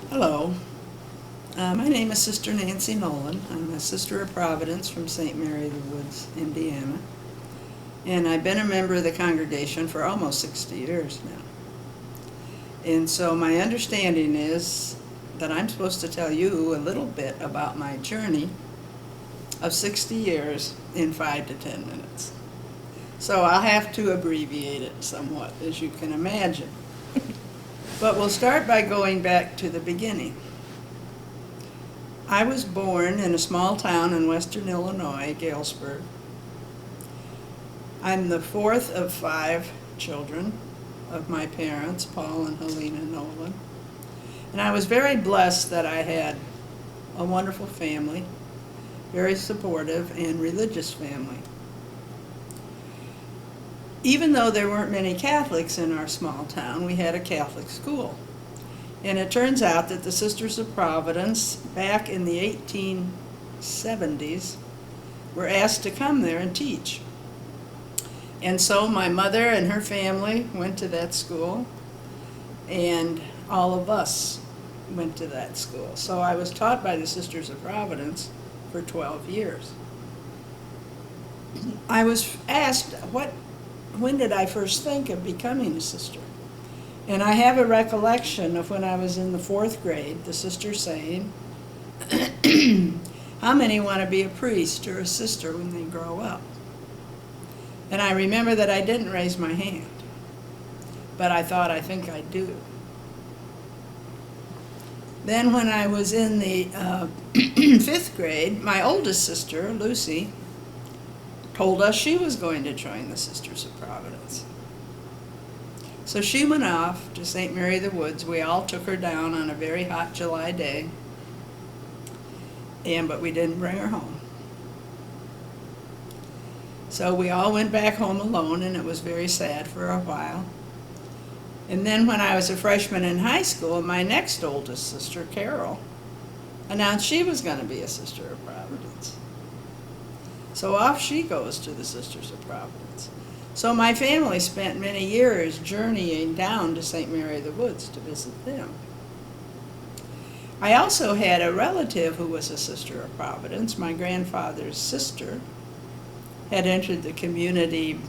Hello, my name is Sister Nancy Nolan. I'm a Sister of Providence from Saint Mary-of-the-Woods, Indiana. And I've been a member of the congregation for almost 60 years now. And so my understanding is that I'm supposed to tell you a little bit about my journey of 60 years in 5 to 10 minutes. So I'll have to abbreviate it somewhat, as you can imagine. But we'll start by going back to the beginning. I was born in a small town in western Illinois, Galesburg. I'm the fourth of 5 children of my parents, Paul and Helena Nolan. And I was very blessed that I had a wonderful family, very supportive and religious family. Even though there weren't many Catholics in our small town, we had a Catholic school. And it turns out that the Sisters of Providence, back in the 1870s, were asked to come there and teach. And so my mother and her family went to that school, and all of us went to that school. So I was taught by the Sisters of Providence for 12 years. I was asked, when did I first think of becoming a sister? And I have a recollection of when I was in the 4th grade, the sister saying, how many want to be a priest or a sister when they grow up? And I remember that I didn't raise my hand, but I thought, I think I do. Then when I was in the 5th grade, my oldest sister, Lucy, told us she was going to join the Sisters of Providence. So she went off to St. Mary-of-the-Woods. We all took her down on a very hot July day, but we didn't bring her home. So we all went back home alone, and it was very sad for a while. And then when I was a freshman in high school, my next oldest sister, Carol, announced she was going to be a Sister of Providence. So off she goes to the Sisters of Providence. So my family spent many years journeying down to St. Mary-of-the-Woods to visit them. I also had a relative who was a Sister of Providence. My grandfather's sister had entered the community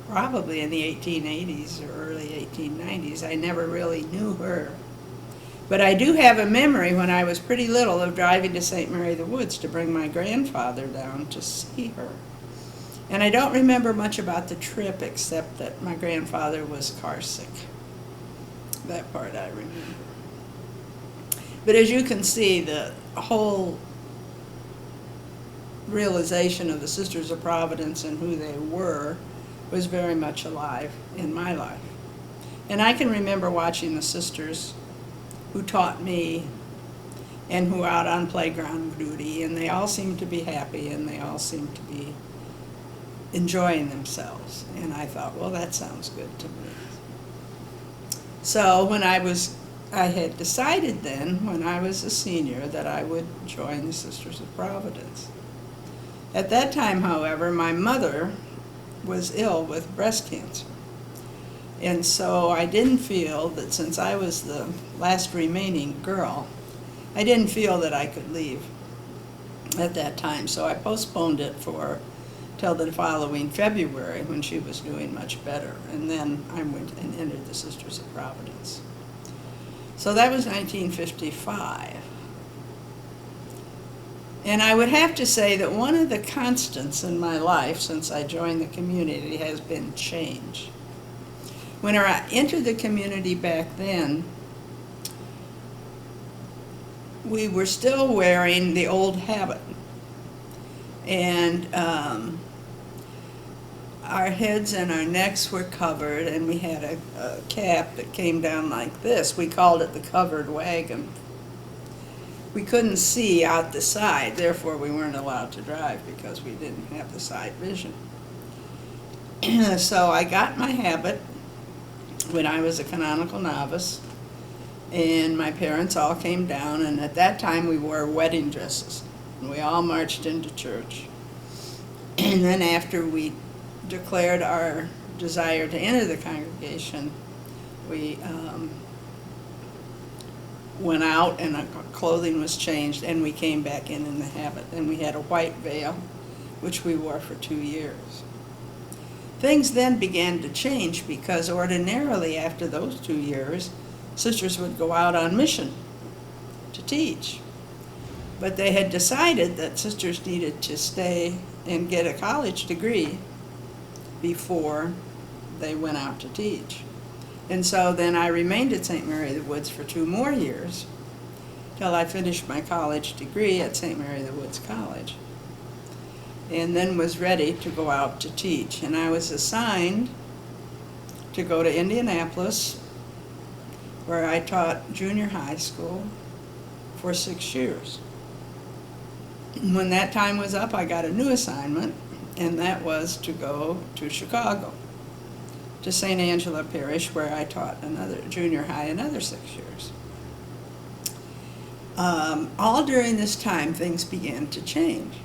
probably in the 1880s or early 1890s. I never really knew her. But I do have a memory when I was pretty little of driving to St. Mary-of-the-Woods to bring my grandfather down to see her. And I don't remember much about the trip except that my grandfather was car sick. That part I remember. But as you can see, the whole realization of the Sisters of Providence and who they were was very much alive in my life. And I can remember watching the sisters who taught me and who were out on playground duty, and they all seemed to be happy and they all seemed to be enjoying themselves. And I thought, well, that sounds good to me. So when I had decided then, when I was a senior, that I would join the Sisters of Providence. At that time, however, my mother was ill with breast cancer. And so I didn't feel that, since I was the last remaining girl, I didn't feel that I could leave at that time. So I postponed it till the following February, when she was doing much better. And then I went and entered the Sisters of Providence. So that was 1955. And I would have to say that one of the constants in my life since I joined the community has been change. When I entered the community back then, we were still wearing the old habit. And our heads and our necks were covered, and we had a cap that came down like this. We called it the covered wagon. We couldn't see out the side, therefore we weren't allowed to drive because we didn't have the side vision. So I got my habit when I was a canonical novice, and my parents all came down, and at that time we wore wedding dresses, and we all marched into church. And then after we declared our desire to enter the congregation, we went out and our clothing was changed, and we came back in the habit. And we had a white veil, which we wore for 2 years. Things then began to change because ordinarily after those 2 years, sisters would go out on mission to teach. But they had decided that sisters needed to stay and get a college degree before they went out to teach. And so then I remained at St. Mary-of-the-Woods for 2 more years till I finished my college degree at St. Mary-of-the-Woods College, and then was ready to go out to teach. And I was assigned to go to Indianapolis, where I taught junior high school for 6 years. When that time was up, I got a new assignment, and that was to go to Chicago, to St. Angela Parish, where I taught another junior high another 6 years. All during this time, things began to change.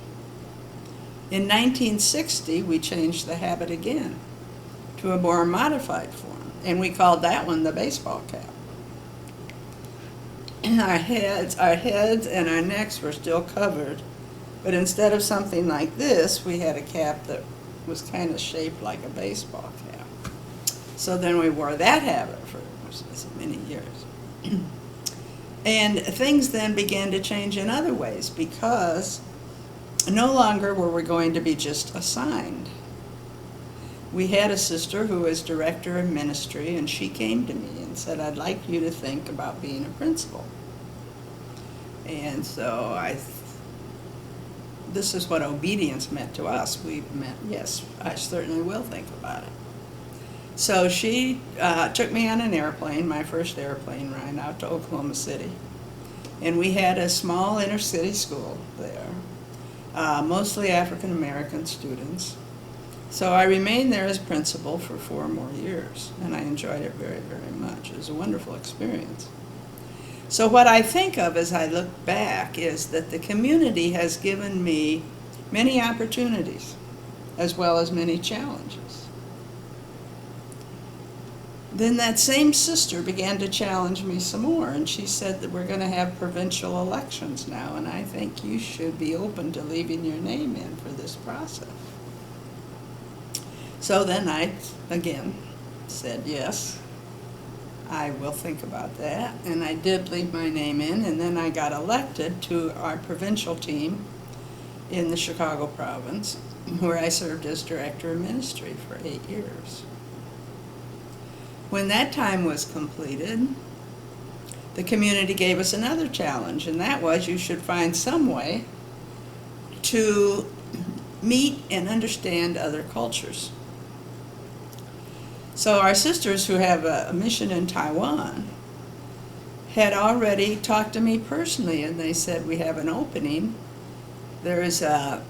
In 1960, we changed the habit again to a more modified form, and we called that one the baseball cap. And our heads and our necks were still covered, but instead of something like this, we had a cap that was kind of shaped like a baseball cap. So then we wore that habit for many years. And things then began to change in other ways, because no longer were we going to be just assigned. We had a sister who was director of ministry, and she came to me and said, "I'd like you to think about being a principal." And so this is what obedience meant to us. We meant, yes, I certainly will think about it. So she took me on an airplane, my first airplane ride, out to Oklahoma City. And we had a small inner city school there, mostly African American students. So I remained there as principal for 4 more years, and I enjoyed it very, very much. It was a wonderful experience. So what I think of as I look back is that the community has given me many opportunities, as well as many challenges. Then that same sister began to challenge me some more, and she said that we're going to have provincial elections now, and I think you should be open to leaving your name in for this process. So then I, again, said yes, I will think about that, and I did leave my name in, and then I got elected to our provincial team in the Chicago province, where I served as director of ministry for 8 years. When that time was completed, the community gave us another challenge, and that was you should find some way to meet and understand other cultures. So our sisters who have a mission in Taiwan had already talked to me personally, and they said, we have an opening. There is a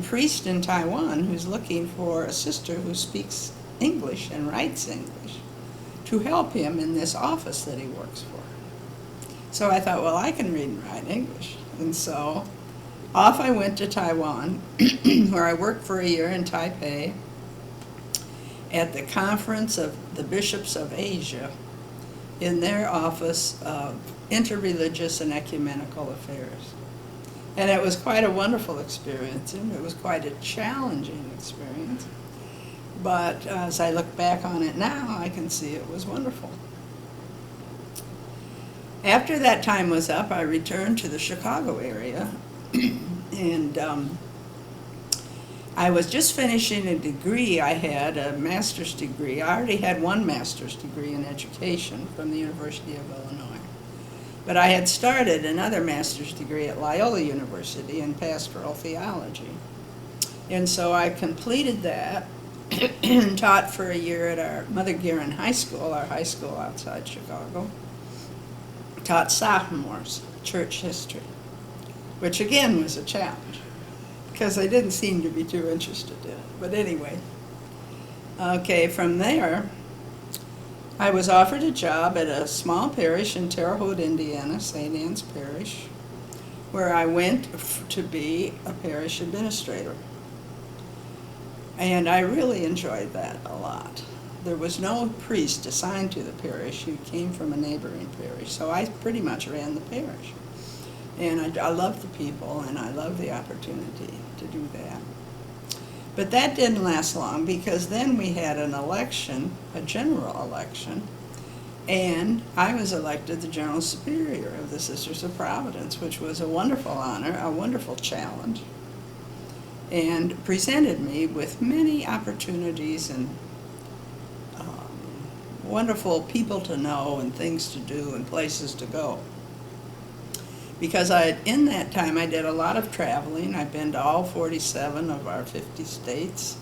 priest in Taiwan who's looking for a sister who speaks English and writes English to help him in this office that he works for. So I thought, well, I can read and write English. And so off I went to Taiwan, where I worked for a year in Taipei at the Conference of the Bishops of Asia in their office of interreligious and ecumenical affairs. And it was quite a wonderful experience, and it was quite a challenging experience. But as I look back on it now, I can see it was wonderful. After that time was up, I returned to the Chicago area, and I was just finishing a degree. I had a master's degree. I already had 1 master's degree in education from the University of Illinois. But I had started another master's degree at Loyola University in pastoral theology. And so I completed that and taught for a year at our Mother Guerin High School, our high school outside Chicago. Taught sophomores church history, which again was a challenge because they didn't seem to be too interested in it. But anyway, okay, from there, I was offered a job at a small parish in Terre Haute, Indiana, St. Anne's Parish, where I went to be a parish administrator. And I really enjoyed that a lot. there was no priest assigned to the parish. He came from a neighboring parish, so I pretty much ran the parish. And I loved the people, and I loved the opportunity to do that. But that didn't last long, because then we had an election, a general election, and I was elected the General Superior of the Sisters of Providence, which was a wonderful honor, a wonderful challenge, and presented me with many opportunities and wonderful people to know and things to do and places to go. Because in that time I did a lot of traveling. I've been to all 47 of our 50 states.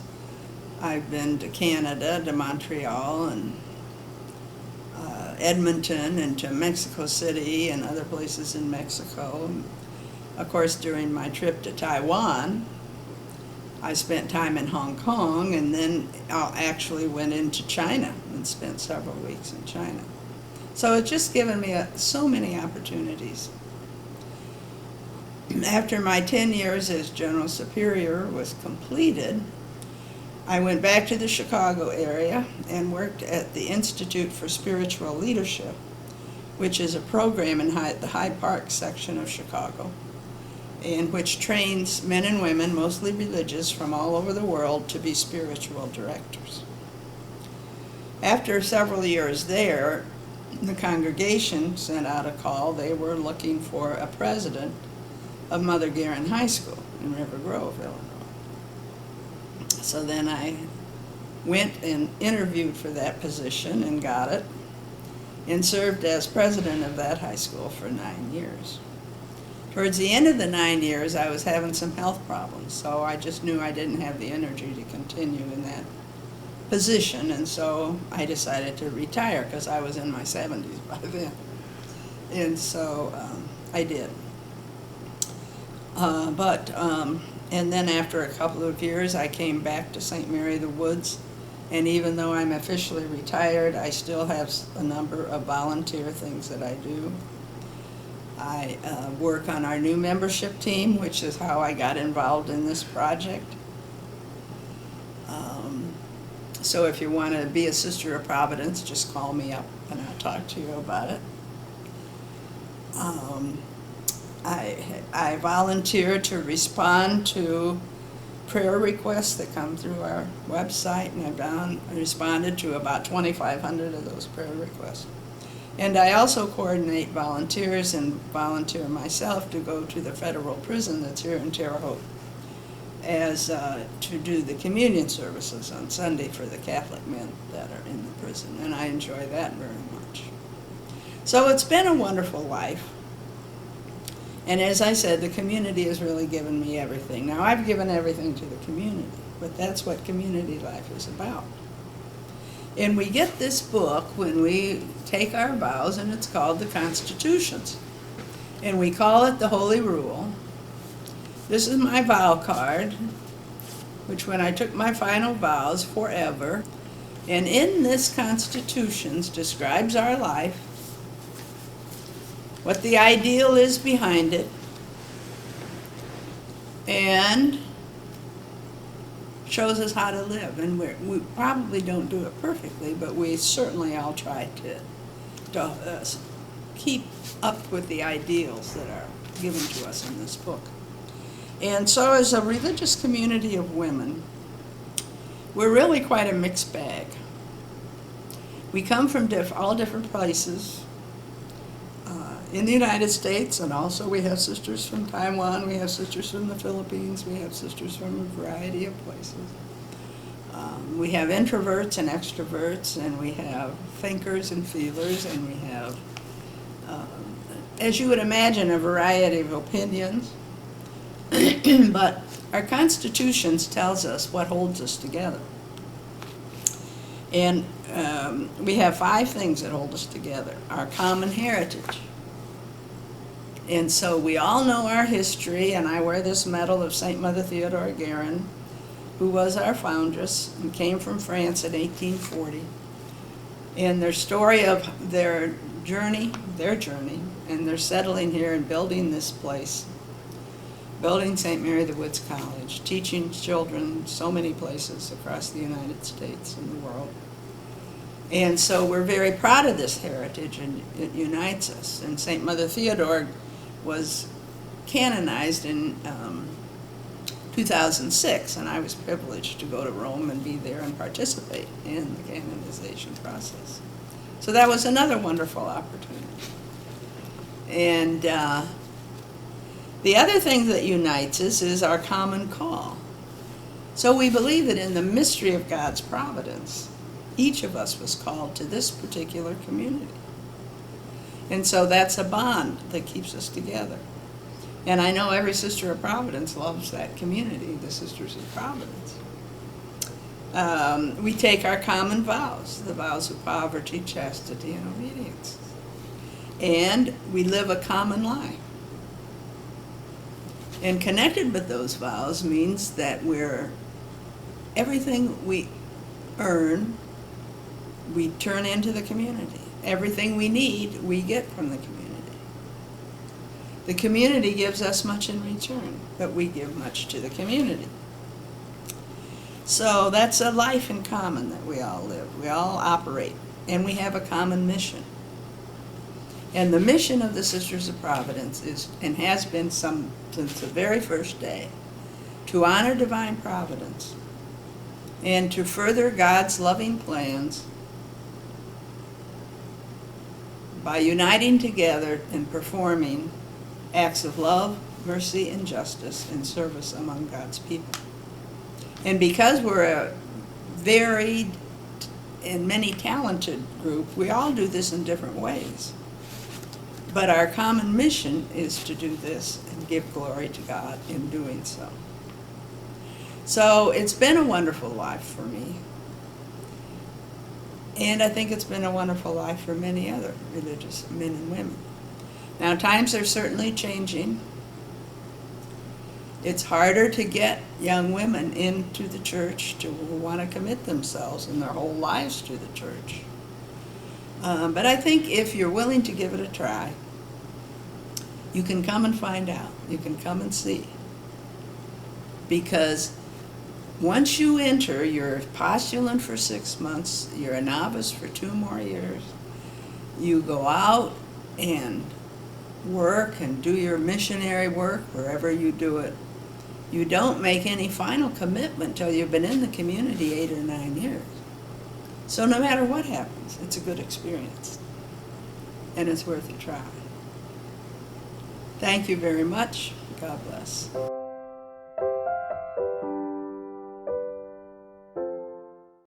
I've been to Canada, to Montreal, and Edmonton, and to Mexico City and other places in Mexico. Of course, during my trip to Taiwan, I spent time in Hong Kong, and then I actually went into China and spent several weeks in China. So it's just given me so many opportunities. After my 10 years as General Superior was completed, I went back to the Chicago area and worked at the Institute for Spiritual Leadership, which is a program in the Hyde Park section of Chicago, and which trains men and women, mostly religious, from all over the world to be spiritual directors. After several years there, the congregation sent out a call. They were looking for a president of Mother Guerin High School in River Grove, Illinois. So then I went and interviewed for that position and got it, and served as president of that high school for 9 years. Towards the end of the 9 years, I was having some health problems, so I just knew I didn't have the energy to continue in that position, and so I decided to retire, because I was in my 70s by then. And so I did. And then after a couple of years, I came back to Saint Mary-of-the-Woods, and even though I'm officially retired, I still have a number of volunteer things that I do. I work on our new membership team, which is how I got involved in this project. So if you want to be a Sister of Providence, just call me up and I'll talk to you about it. I volunteer to respond to prayer requests that come through our website, and I've responded to about 2,500 of those prayer requests. And I also coordinate volunteers and volunteer myself to go to the federal prison that's here in Terre Haute to do the communion services on Sunday for the Catholic men that are in the prison, and I enjoy that very much. So it's been a wonderful life. And as I said, the community has really given me everything. Now, I've given everything to the community, but that's what community life is about. And we get this book when we take our vows, and it's called the Constitutions. And we call it the Holy Rule. This is my vow card, which when I took my final vows forever. And in this Constitutions describes our life, what the ideal is behind it, and shows us how to live. And we probably don't do it perfectly, but we certainly all try to keep up with the ideals that are given to us in this book. And so as a religious community of women, we're really quite a mixed bag. We come from all different places in the United States, and also we have sisters from Taiwan, we have sisters from the Philippines, we have sisters from a variety of places. We have introverts and extroverts, and we have thinkers and feelers, and we have, as you would imagine, a variety of opinions. But our Constitutions tells us what holds us together. And we have 5 things that hold us together. Our common heritage. And so we all know our history, and I wear this medal of St. Mother Theodore Guerin, who was our foundress and came from France in 1840. And their story of their journey, and they're settling here and building this place, building St. Mary-of-the-Woods College, teaching children so many places across the United States and the world. And so we're very proud of this heritage, and it unites us. And St. Mother Theodore was canonized in 2006, and I was privileged to go to Rome and be there and participate in the canonization process. So that was another wonderful opportunity. And the other thing that unites us is our common call. So we believe that in the mystery of God's providence, each of us was called to this particular community. And so that's a bond that keeps us together. And I know every Sister of Providence loves that community, the Sisters of Providence. We take our common vows, the vows of poverty, chastity, and obedience. And we live a common life. And connected with those vows means that everything we earn, we turn into the community. Everything we need, we get from the community. The community gives us much in return, but we give much to the community. So that's a life in common that we all live. We all operate, and we have a common mission. And the mission of the Sisters of Providence is, and has been since the very first day, to honor divine providence and to further God's loving plans by uniting together and performing acts of love, mercy, and justice in service among God's people. And because we're a varied and many talented group, we all do this in different ways. But our common mission is to do this and give glory to God in doing so. So it's been a wonderful life for me. And I think it's been a wonderful life for many other religious men and women. Now, times are certainly changing. It's harder to get young women into the church who want to commit themselves and their whole lives to the church. But I think if you're willing to give it a try, you can come and find out. You can come and see. Because once you enter, you're a postulant for 6 months, you're a novice for 2 more years, you go out and work and do your missionary work wherever you do it. You don't make any final commitment till you've been in the community 8 or 9 years. So no matter what happens, it's a good experience. And it's worth a try. Thank you very much. God bless.